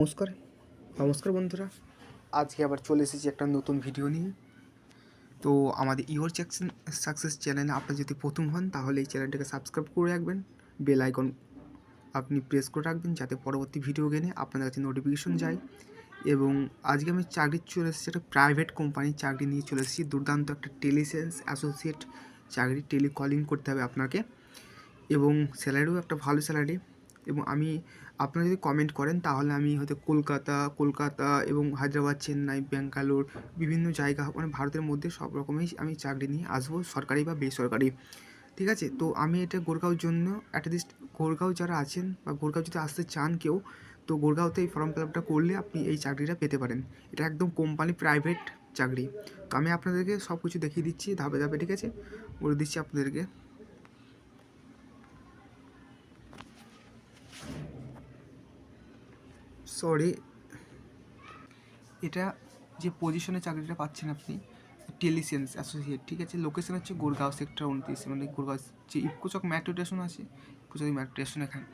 নমস্কার নমস্কার বন্ধুরা, আজকে আবার চলে এসেছি একটা নতুন ভিডিও নিয়ে। তো আমাদের ইওর সাকসেস চ্যানেলে আপনি যদি প্রথম হন তাহলে এই চ্যানেলটাকে সাবস্ক্রাইব করে রাখবেন, বেল আইকন আপনি প্রেস করে রাখবেন যাতে পরবর্তী ভিডিও গেলে আপনাদের কাছে নোটিফিকেশন যায়। এবং আজকে আমি চাকরি চলে এসেছি, একটা প্রাইভেট কোম্পানির চাকরি নিয়ে চলে এসেছি। দুর্দান্ত একটা টেলিসেলস অ্যাসোসিয়েট চাকরি, টেলিকলিং করতে হবে আপনাকে এবং স্যালারিও একটা ভালো স্যালারি। এবং আপনারা যদি কমেন্ট করেন তাহলে আমি হয়তো কলকাতা এবং হায়দ্রাবাদ, চেন্নাই, ব্যাঙ্গালোর বিভিন্ন জায়গা মানে ভারতের মধ্যে সব রকমই আমি চাকরি নিয়ে আসবো, সরকারি বা বেসরকারি। ঠিক আছে, তো আমি এটা গুরগাঁওর জন্য অ্যাটলিস্ট গুরগাঁও যারা আছেন বা গুরগাঁও যদি আসতে চান কেউ, তো গুরগাঁওতে এই ফর্ম ফিল আপটা করলে আপনি এই চাকরিটা পেতে পারেন। এটা একদম কোম্পানি প্রাইভেট চাকরি। তো আমি আপনাদেরকে সব কিছু দেখিয়ে দিচ্ছি ধাপে ধাপে, ঠিক আছে, বলে দিচ্ছি আপনাদেরকে। সরি, এটা যে পজিশনে চাকরিটা পাচ্ছেন আপনি টেলিসেন্স অ্যাসোসিয়েট, ঠিক আছে। লোকেশন হচ্ছে গুরগাঁও সেক্টর 29, মানে গুরগাঁও যে ইফকোচক মেট্রো স্টেশন আছে, ইফকোচক মেট্রো স্টেশন এখানে।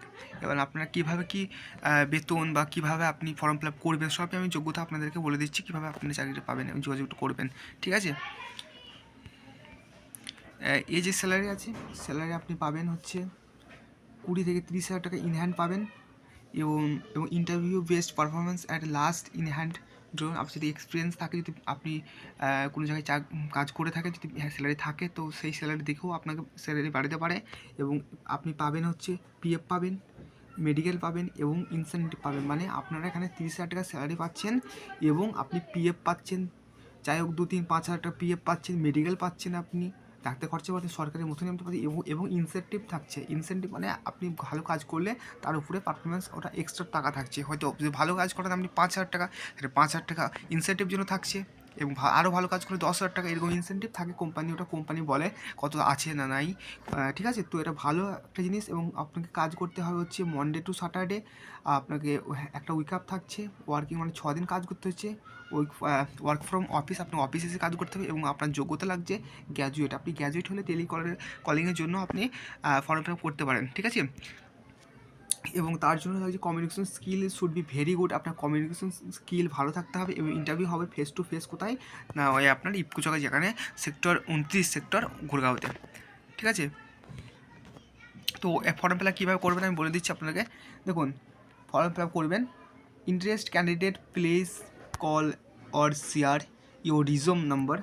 এবার আপনারা কীভাবে কী বেতন বা কীভাবে আপনি ফর্ম ফিল আপ করবেন সবই আমি যোগ্যতা আপনাদেরকে বলে দিচ্ছি, কীভাবে আপনি চাকরিটা পাবেন এবং যোগাযোগটা করবেন, ঠিক আছে। এই যে স্যালারি আছে, স্যালারি আপনি পাবেন হচ্ছে 20 থেকে 30 হাজার টাকা ইন হ্যান্ড পাবেন। এবং interview based performance at last in hand ধরুন আপনার যদি এক্সপিরিয়েন্স থাকে, যদি আপনি কোনো জায়গায় কাজ করে থাকেন, যদি স্যালারি থাকে তো সেই স্যালারি দেখেও আপনাকে স্যালারি বাড়াতে পারে। এবং আপনি পাবেন হচ্ছে পিএফ পাবেন, মেডিকেল পাবেন এবং ইনসেন্টিভ পাবেন। মানে আপনারা এখানে 30 হাজার টাকা স্যালারি পাচ্ছেন এবং আপনি পিএফ পাচ্ছেন, যাই হোক 2-3-5 হাজার টাকা পিএফ পাচ্ছেন, মেডিকেল পাচ্ছেন, আপনি ডাক্তার খরচা পাচ্ছেন, সরকারের মতনই আপনি পাচ্ছেন এবং ইনসেন্টিভ থাকছে। ইনসেন্টিভ মানে আপনি ভালো কাজ করলে তার উপরে পারফরমেন্স ওটা এক্সট্রা টাকা থাকছে। হয়তো যদি ভালো কাজ করেন আপনি 5 হাজার টাকা, সেটা 5 হাজার টাকা ইনসেন্টিভ জন্য থাকছে। এবং আরও ভালো কাজ করে 10 হাজার টাকা এরকম ইনসেন্টিভ থাকে। ওটা কোম্পানি বলে কত আছে না নাই, ঠিক আছে। তো এটা ভালো একটা জিনিস। এবং আপনাকে কাজ করতে হবে হচ্ছে মনডে টু স্যাটারডে। আপনাকে একটা উইক আপ থাকছে, ওয়ার্কিং মানে 6 দিন কাজ করতে হচ্ছে। ওয়ার্ক ফ্রম অফিস, আপনার অফিসে এসে কাজ করতে হবে। এবং আপনার যোগ্যতা লাগছে গ্র্যাজুয়েট। আপনি গ্র্যাজুয়েট হলে কলিংয়ের জন্য আপনি ফর্ম ফিল আপ করতে পারেন, ঠিক আছে। এবং তার জন্য লাগছে communication skill should be very good. আপনার কমিউনিকেশন স্কিল ভালো থাকতে হবে। এবং ইন্টারভিউ হবে ফেস টু ফেস, কোথায় না ওই আপনার ইফকোচকে, যেখানে সেক্টর 29 সেক্টর গুরগাঁওতে, ঠিক আছে। তো ফর্ম ফিল আপ কীভাবে করবেন আমি বলে দিচ্ছি আপনাকে। দেখুন, ফর্ম ফিল আপ করবেন, interest candidate please call or share your resume number.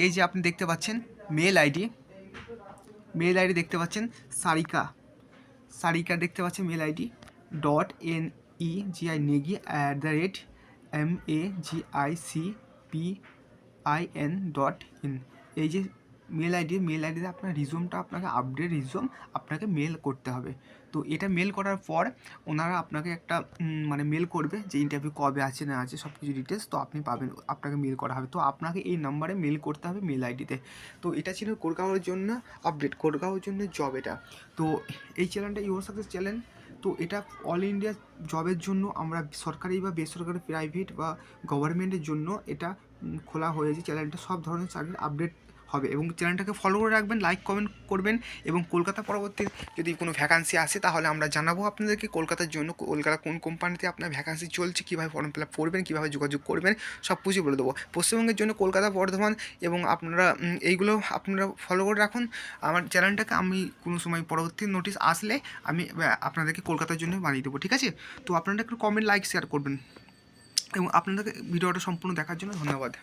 এই যে আপনি দেখতে পাচ্ছেন মেল আইডি দেখতে পাচ্ছেন, সারিকা দেখতে পাচ্ছেন মেল আইডি .negipin.magicpin.in। এই যে মেল আইডিতে আপনার রিজুমটা, আপনাকে আপডেট রিজুম আপনাকে মেল করতে হবে। তো এটা মেল করার পর ওনারা আপনাকে একটা মানে মেল করবে যে ইন্টারভিউ কবে আছে না আছে সব কিছু ডিটেলস, তো আপনি পাবেন, আপনাকে মেল করা হবে। তো আপনাকে এই নাম্বারে মেল করতে হবে, মেল আইডিতে। তো এটা ছিল গুরগাঁওয়ের জন্য আপডেট, গুরগাঁওয়ের জন্য জব এটা। তো এই চ্যানেলটা ইওর সাকসেস চ্যানেল। তো এটা অল ইন্ডিয়া জবের জন্য, আমরা সরকারি বা বেসরকারি, প্রাইভেট বা গভর্নমেন্টের জন্য এটা খোলা হয়েছে চ্যানেলটা। সব ধরনের চাকরির আপডেট হবে। এবং চ্যানেলটাকে ফলো করে রাখবেন, লাইক কমেন্ট করবেন। এবং কলকাতা পরবর্তী যদি কোনো ভ্যাকান্সি আসে তাহলে আমরা জানাবো আপনাদেরকে কলকাতার জন্য, কলকাতা কোন কোম্পানিতে আপনার ভ্যাকান্সি চলছে, কীভাবে ফর্ম ফিল আপ করবেন, কীভাবে যোগাযোগ করবেন, সব কিছু বলে দেবো। পশ্চিমবঙ্গের জন্য কলকাতা, বর্ধমান এবং আপনারা এইগুলো আপনারা ফলো করে রাখুন আমার চ্যানেলটাকে। আমি কোনো সময় পরবর্তী নোটিশ আসলে আমি আপনাদেরকে কলকাতার জন্য বানিয়ে দেবো, ঠিক আছে। তো আপনারা একটু কমেন্ট, লাইক, শেয়ার করবেন। এবং আপনাদেরকে ভিডিওটা সম্পূর্ণ দেখার জন্য ধন্যবাদ।